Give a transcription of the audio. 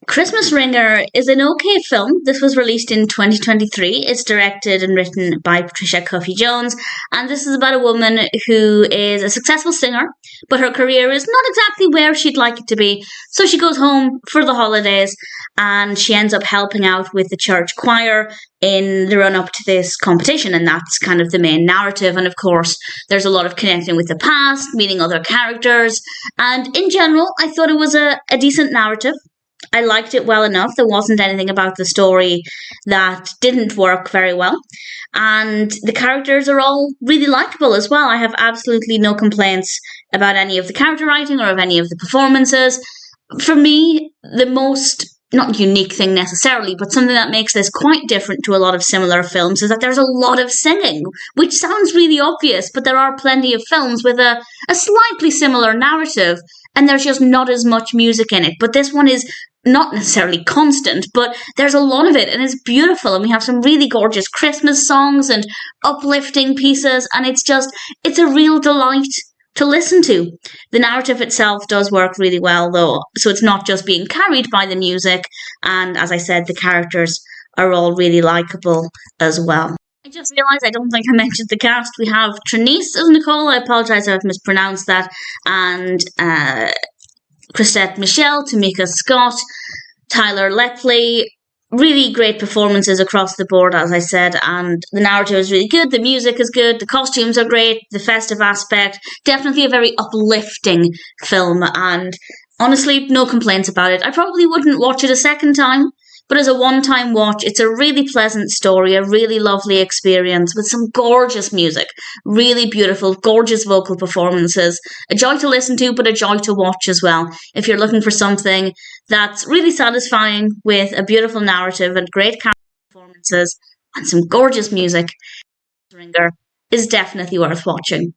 Christmas Ringer is an okay film. This was released in 2023. It's directed and written by Patricia Cuffie-Jones, and this is about a woman who is a successful singer, but her career is not exactly where she'd like it to be. So she goes home for the holidays, and she ends up helping out with the church choir in the run up to this competition, and that's kind of the main narrative. And of course, there's a lot of connecting with the past, meeting other characters, and in general, I thought it was a decent narrative. I liked it well enough. There wasn't anything about the story that didn't work very well. And the characters are all really likable as well. I have absolutely no complaints about any of the character writing or of any of the performances. For me, the most, not unique thing necessarily, but something that makes this quite different to a lot of similar films is that there's a lot of singing, which sounds really obvious, but there are plenty of films with a slightly similar narrative, and there's just not as much music in it. But this one is not necessarily constant, but there's a lot of it, and it's beautiful, and we have some really gorgeous Christmas songs and uplifting pieces, and it's a real delight to listen to. The narrative itself does work really well, though, so it's not just being carried by the music, and as I said, the characters are all really likable as well. I just realised I don't think I mentioned the cast. We have Trenyce as Nicole. I apologise if I've mispronounced that. And Chrisette Michele, Tamika Scott, Tyler Lepley. Really great performances across the board, as I said. And the narrative is really good. The music is good. The costumes are great. The festive aspect. Definitely a very uplifting film. And honestly, no complaints about it. I probably wouldn't watch it a second time. But as a one-time watch, it's a really pleasant story, a really lovely experience with some gorgeous music, really beautiful, gorgeous vocal performances, a joy to listen to, but a joy to watch as well. If you're looking for something that's really satisfying with a beautiful narrative and great character performances and some gorgeous music, Ringer is definitely worth watching.